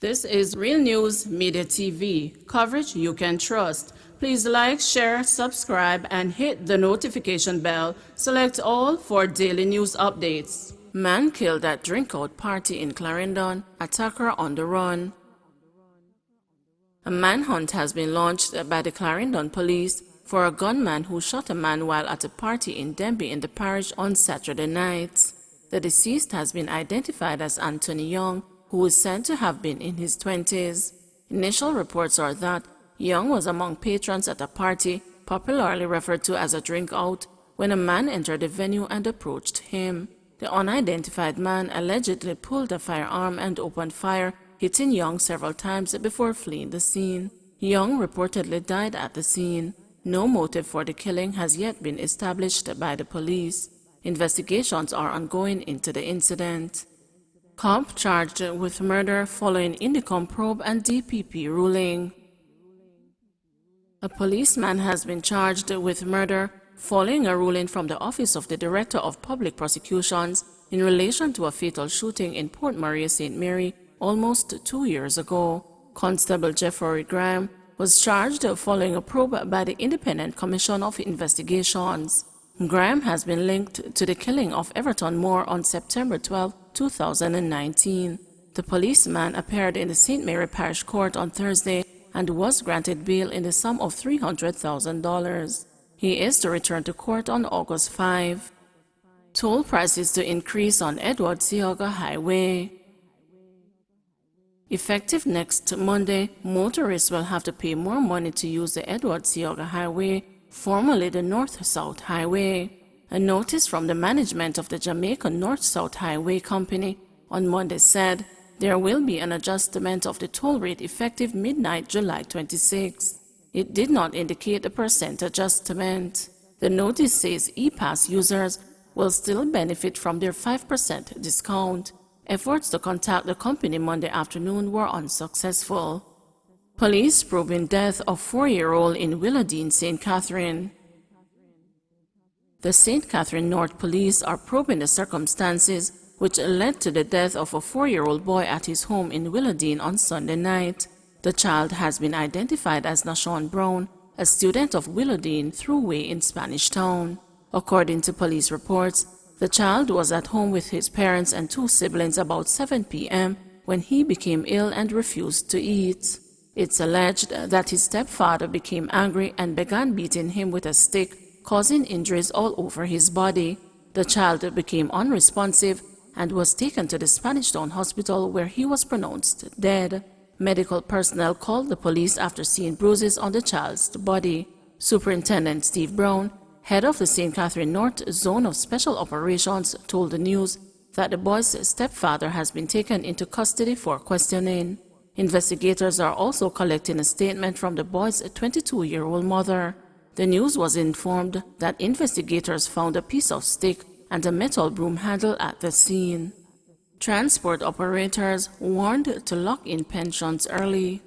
This is Real News Media TV, coverage you can trust. Please like, share, subscribe, and hit the notification bell. Select all for daily news updates. Man killed at Drinkout party in Clarendon, attacker on the run. A manhunt has been launched by the Clarendon police for a gunman who shot a man while at a party in Denby in the parish on Saturday night. The deceased has been identified as Anthony Young, who is said to have been in his 20s. Initial reports are that Young was among patrons at a party, popularly referred to as a Drinkout, when a man entered the venue and approached him. The unidentified man allegedly pulled a firearm and opened fire, hitting Young several times before fleeing the scene. Young reportedly died at the scene. No motive for the killing has yet been established by the police. Investigations are ongoing into the incident. Cop charged with murder following Indicom probe and DPP ruling. A policeman has been charged with murder following a ruling from the Office of the Director of Public Prosecutions in relation to a fatal shooting in Port Maria, St. Mary, almost 2 years ago. Constable Jeffrey Graham was charged following a probe by the Independent Commission of Investigations. Graham has been linked to the killing of Everton Moore on September 12, 2019. The policeman appeared in the St. Mary Parish Court on Thursday and was granted bail in the sum of $300,000. He is to return to court on August 5. Toll prices to increase on Edward Seaga Highway. Effective next Monday, motorists will have to pay more money to use the Edward Seaga Highway, formerly the North-South Highway. A notice from the management of the Jamaica North-South Highway Company on Monday said there will be an adjustment of the toll rate effective midnight July 26. It did not indicate a percent adjustment. The notice says e-pass users will still benefit from their 5% discount. Efforts to contact the company Monday afternoon were unsuccessful. Police probing death of 4-year-old in Willowdene, St. Catherine. The St. Catherine North Police are probing the circumstances which led to the death of a 4-year-old boy at his home in Willowdene on Sunday night. The child has been identified as Nashawn Brown, a student of Willowdene Thruway in Spanish Town. According to police reports, the child was at home with his parents and 2 siblings about 7 p.m. when he became ill and refused to eat. It's alleged that his stepfather became angry and began beating him with a stick, causing injuries all over his body. The child became unresponsive and was taken to the Spanish Town Hospital where he was pronounced dead. Medical personnel called the police after seeing bruises on the child's body. Superintendent Steve Brown, head of the St. Catherine North Zone of Special Operations, told the news that the boy's stepfather has been taken into custody for questioning. Investigators are also collecting a statement from the boy's 22-year-old mother. The news was informed that investigators found a piece of stick and a metal broom handle at the scene. Transport operators warned to lock in pensions early.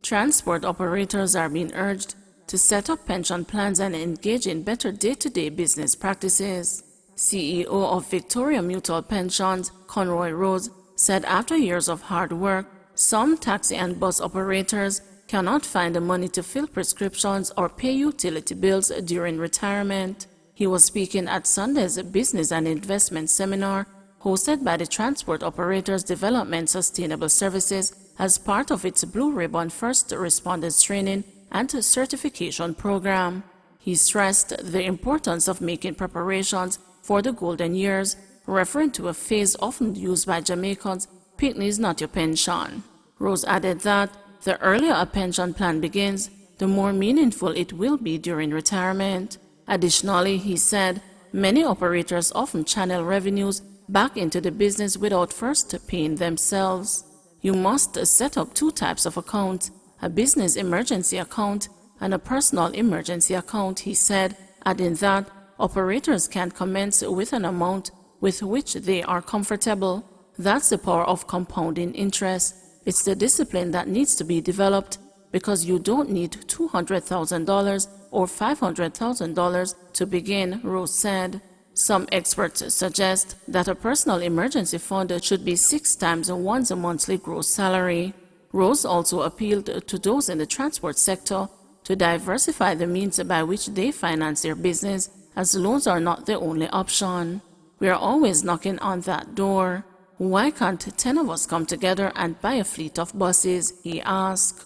Transport operators are being urged to set up pension plans and engage in better day-to-day business practices. CEO of Victoria Mutual Pensions, Conroy Rose, said after years of hard work, some taxi and bus operators cannot find the money to fill prescriptions or pay utility bills during retirement. He was speaking at Sunday's Business and Investment Seminar, hosted by the Transport Operators Development Sustainable Services as part of its Blue Ribbon First Responders Training and Certification Program. He stressed the importance of making preparations for the golden years, referring to a phrase often used by Jamaicans, "Picnic is not your pension." Rose added that the earlier a pension plan begins, the more meaningful it will be during retirement. Additionally, he said, many operators often channel revenues back into the business without first paying themselves. You must set up 2 types of accounts, a business emergency account and a personal emergency account, he said, adding that operators can commence with an amount with which they are comfortable. That's the power of compounding interest. It's the discipline that needs to be developed because you don't need $200,000 or $500,000 to begin, Rose said. Some experts suggest that a personal emergency fund should be 6 times one's monthly gross salary. Rose also appealed to those in the transport sector to diversify the means by which they finance their business, as loans are not the only option. We are always knocking on that door. Why can't 10 of us come together and buy a fleet of buses, he asked.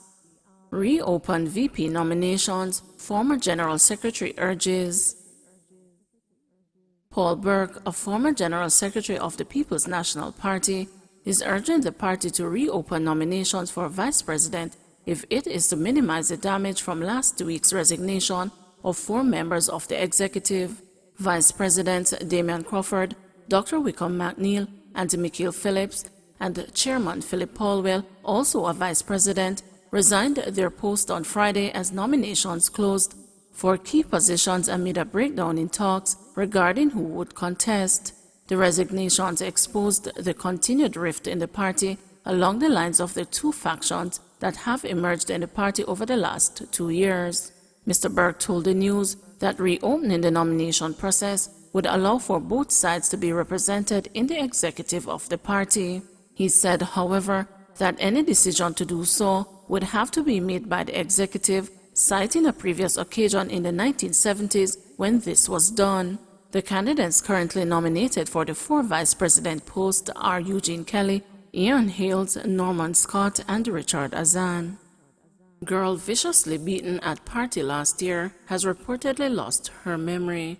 Reopen VP nominations, former General Secretary urges. Paul Burke, a former General Secretary of the People's National Party, is urging the party to reopen nominations for Vice President if it is to minimize the damage from last week's resignation of 4 members of the executive. Vice Presidents Damian Crawford, Dr. Wickham McNeil, and Michael Phillips, and Chairman Philip Paulwell, also a Vice President, resigned their post on Friday as nominations closed for key positions amid a breakdown in talks regarding who would contest. The resignations exposed the continued rift in the party along the lines of the 2 factions that have emerged in the party over the last 2 years. Mr. Burke told the News that reopening the nomination process would allow for both sides to be represented in the executive of the party. He said, however, that any decision to do so would have to be made by the executive, citing a previous occasion in the 1970s when this was done. The candidates currently nominated for the 4 vice president posts are Eugene Kelly, Ian Hales, Norman Scott, and Richard Azan. Girl viciously beaten at party last year has reportedly lost her memory.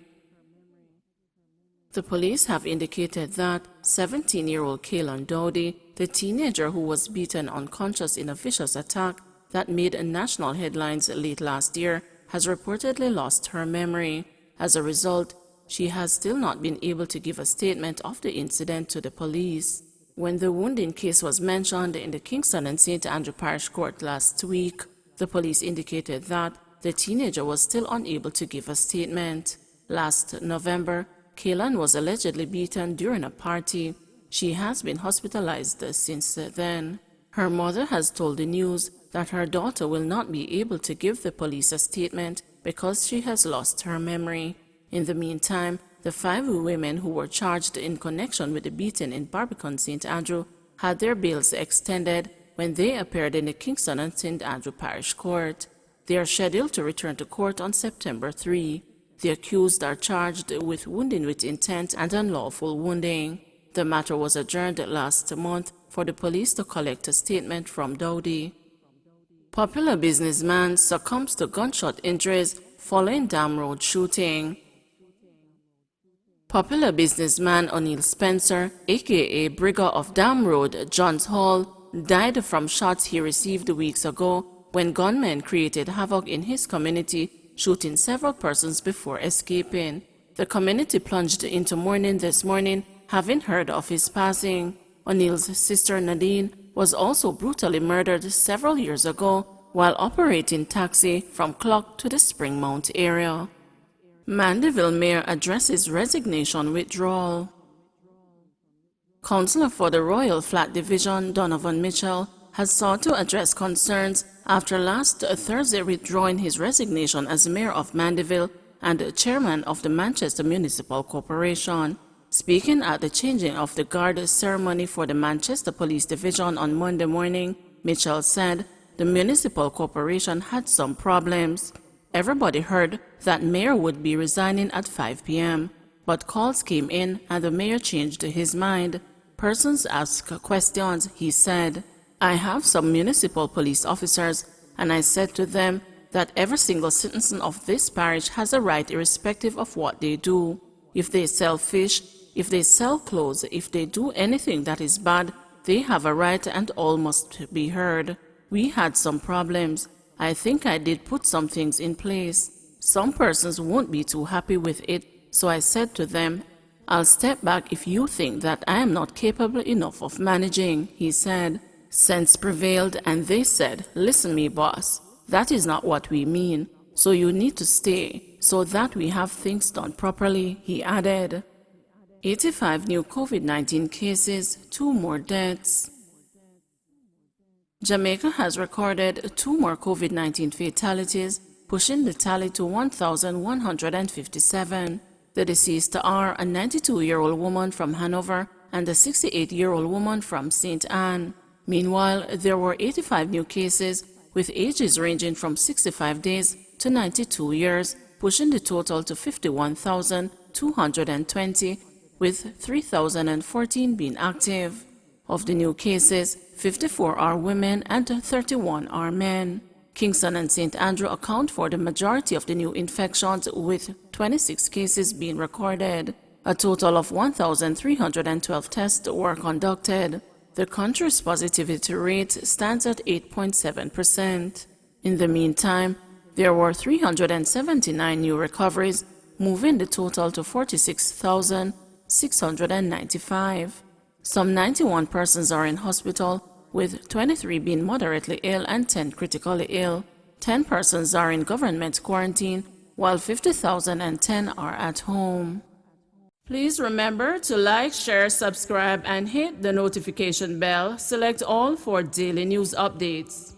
The police have indicated that 17-year-old Kaylin Dowdy, the teenager who was beaten unconscious in a vicious attack that made national headlines late last year, has reportedly lost her memory. As a result, she has still not been able to give a statement of the incident to the police. When the wounding case was mentioned in the Kingston and St. Andrew Parish Court last week, the police indicated that the teenager was still unable to give a statement. Last November, Kaylin was allegedly beaten during a party. She has been hospitalized since then. Her mother has told the News that her daughter will not be able to give the police a statement because she has lost her memory. In the meantime, the 5 women who were charged in connection with the beating in Barbican, St. Andrew, had their bails extended when they appeared in the Kingston and St. Andrew Parish Court. They are scheduled to return to court on September 3. The accused are charged with wounding with intent and unlawful wounding. The matter was adjourned last month for the police to collect a statement from Dowdy. Popular businessman succumbs to gunshot injuries following Dam Road shooting. Popular businessman O'Neil Spencer, aka Brigger of Dam Road, Johns Hall, died from shots he received weeks ago when gunmen created havoc in his community, shooting several persons before escaping. The community plunged into mourning this morning, having heard of his passing. O'Neill's sister Nadine was also brutally murdered several years ago while operating taxi from Clock to the Springmount area. Mandeville Mayor addresses resignation withdrawal. Councillor for the Royal Flat Division, Donovan Mitchell, has sought to address concerns after last Thursday withdrawing his resignation as Mayor of Mandeville and Chairman of the Manchester Municipal Corporation. Speaking at the changing of the guard ceremony for the Manchester Police Division on Monday morning, Mitchell said the Municipal Corporation had some problems. Everybody heard that Mayor would be resigning at 5 p.m., but calls came in and the Mayor changed his mind. Persons ask questions, he said. I have some municipal police officers, and I said to them that every single citizen of this parish has a right irrespective of what they do. If they sell fish, if they sell clothes, if they do anything that is bad, they have a right and all must be heard. We had some problems. I think I did put some things in place. Some persons won't be too happy with it, so I said to them, I'll step back if you think that I am not capable enough of managing, he said. Sense prevailed and they said, listen me boss, that is not what we mean, so you need to stay so that we have things done properly, he added. 85 new COVID-19 cases, 2 more deaths. Jamaica has recorded 2 more COVID-19 fatalities, pushing the tally to 1,157. The deceased are a 92-year-old woman from Hanover and a 68-year-old woman from St. Anne. Meanwhile, there were 85 new cases, with ages ranging from 65 days to 92 years, pushing the total to 51,220, with 3,014 being active. Of the new cases, 54 are women and 31 are men. Kingston and St. Andrew account for the majority of the new infections, with 26 cases being recorded. A total of 1,312 tests were conducted. The country's positivity rate stands at 8.7%. In the meantime, there were 379 new recoveries, moving the total to 46,695. Some 91 persons are in hospital, with 23 being moderately ill and 10 critically ill. 10 persons are in government quarantine, while 50,010 are at home. Please remember to like, share, subscribe, and hit the notification bell. Select all for daily news updates.